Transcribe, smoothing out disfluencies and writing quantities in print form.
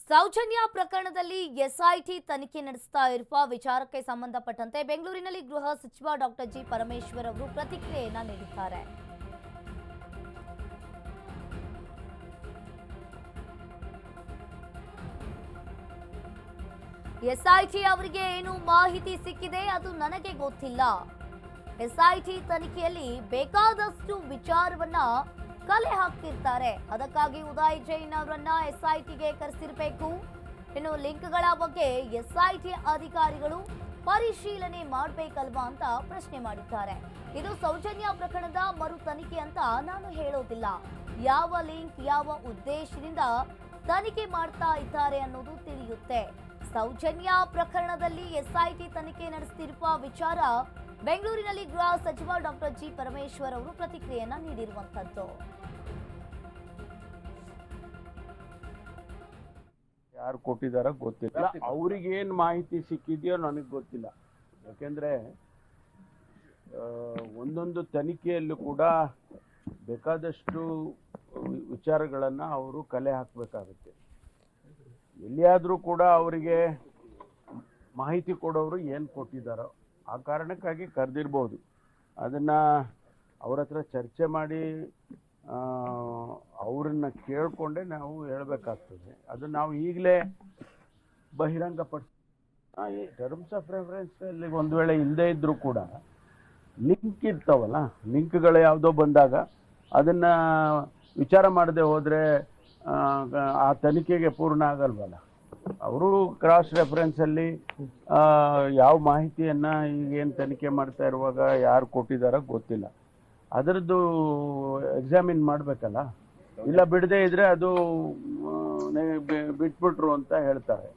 ಸೌಜನ್ಯ ಪ್ರಕರಣದಲ್ಲಿ ಎಸ್ಐಟಿ ತನಿಖೆ ನಡೆಸ್ತಾ ಇರುವ ವಿಚಾರಕ್ಕೆ ಸಂಬಂಧಪಟ್ಟಂತೆ ಬೆಂಗಳೂರಿನಲ್ಲಿ ಗೃಹ ಸಚಿವ ಡಾಕ್ಟರ್ ಜಿ ಪರಮೇಶ್ವರ್ ಅವರು ಪ್ರತಿಕ್ರಿಯೆಯನ್ನ ನೀಡಿದ್ದಾರೆ. ಎಸ್ಐಟಿ ಅವರಿಗೆ ಏನು ಮಾಹಿತಿ ಸಿಕ್ಕಿದೆ ಅದು ನನಗೆ ಗೊತ್ತಿಲ್ಲ. ಎಸ್ಐಟಿ ತನಿಖೆಯಲ್ಲಿ ಬೇಕಾದಷ್ಟು ವಿಚಾರವನ್ನ ಕಲೆ ಹಾಕ್ತಿರ್ತಾರೆ. ಅದಕ್ಕಾಗಿ ಉದಯ್ ಜೈನ್ ಅವರನ್ನ ಎಸ್ಐಟಿಗೆ ಕರೆಸಿರಬೇಕು. ಇನ್ನು ಲಿಂಕ್ಗಳ ಬಗ್ಗೆ ಎಸ್ಐಟಿ ಅಧಿಕಾರಿಗಳು ಪರಿಶೀಲನೆ ಮಾಡಬೇಕಲ್ವಾ ಅಂತ ಪ್ರಶ್ನೆ ಮಾಡಿದ್ದಾರೆ. ಇದು ಸೌಜನ್ಯ ಪ್ರಕರಣದ ಮರು ತನಿಖೆ ಅಂತ ನಾನು ಹೇಳೋದಿಲ್ಲ. ಯಾವ ಲಿಂಕ್ ಯಾವ ಉದ್ದೇಶದಿಂದ ತನಿಖೆ ಮಾಡ್ತಾ ಇದ್ದಾರೆ ಅನ್ನೋದು ತಿಳಿಯುತ್ತೆ. ಸೌಜನ್ಯ ಪ್ರಕರಣದಲ್ಲಿ ಎಸ್ಐಟಿ ತನಿಖೆ ನಡೆಸುತ್ತಿರುವ ವಿಚಾರ ಬೆಂಗಳೂರಿನಲ್ಲಿ ಗೃಹ ಸಚಿವ ಡಾಕ್ಟರ್ ಜಿ ಪರಮೇಶ್ವರ್ ಅವರು ಪ್ರತಿಕ್ರಿಯೆಯನ್ನ ನೀಡಿರುವಂತದ್ದು. ಯಾರು ಕೊಟ್ಟಿದಾರ ಗೊತ್ತಿಲ್ಲ, ಅವ್ರಿಗೆ ಏನ್ ಮಾಹಿತಿ ಸಿಕ್ಕಿದೆಯೋ ನನಗೆ ಗೊತ್ತಿಲ್ಲ. ಯಾಕೆಂದ್ರೆ ಒಂದೊಂದು ತನಿಖೆಯಲ್ಲೂ ಕೂಡ ಬೇಕಾದಷ್ಟು ವಿಚಾರಗಳನ್ನ ಅವರು ಕಲೆ ಹಾಕಬೇಕಾಗುತ್ತೆ. ಎಲ್ಲಿಯಾದ್ರೂ ಕೂಡ ಅವರಿಗೆ ಮಾಹಿತಿ ಕೊಡೋರು ಏನು ಕೊಟ್ಟಿದ್ದಾರೋ ಆ ಕಾರಣಕ್ಕಾಗಿ ಕರೆದಿರ್ಬೋದು. ಅದನ್ನ ಅವ್ರ ಹತ್ರ ಚರ್ಚೆ ಮಾಡಿ ಅವ್ರನ್ನ ಕೇಳ್ಕೊಂಡೆ ನಾವು ಹೇಳ್ಬೇಕಾಗ್ತದೆ. ಅದು ನಾವು ಈಗಲೇ ಬಹಿರಂಗಪಡಿಸಿ ಟರ್ಮ್ಸ್ ಆಫ್ ರೆಫರೆನ್ಸ್ ಅಲ್ಲಿ ಒಂದು ವೇಳೆ ಇಲ್ಲದೆ ಇದ್ರೂ ಕೂಡ ಲಿಂಕ್ ಇರ್ತಾವಲ್ಲ, ಲಿಂಕ್ಗಳು ಯಾವುದೋ ಬಂದಾಗ ಅದನ್ನ ವಿಚಾರ ಮಾಡದೆ ಹೋದ್ರೆ ಆ ತನಿಖೆಗೆ ಪೂರ್ಣ ಆಗಲ್ವಲ್ಲ. ಅವರು ಕ್ರಾಸ್ ರೆಫರೆನ್ಸ್ ಅಲ್ಲಿ ಯಾವ ಮಾಹಿತಿಯನ್ನ ಈಗೇನು ತನಿಖೆ ಮಾಡ್ತಾ ಇರುವಾಗ ಯಾರು ಕೊಟ್ಟಿದಾರೋ ಗೊತ್ತಿಲ್ಲ, ಅದರದ್ದು ಎಕ್ಸಾಮಿನ್ ಮಾಡಬೇಕಲ್ಲ. ಇಲ್ಲ ಬಿಡದೆ ಇದ್ರೆ ಅದು ಬಿಟ್ಬಿಟ್ರು ಅಂತ ಹೇಳ್ತಾರೆ.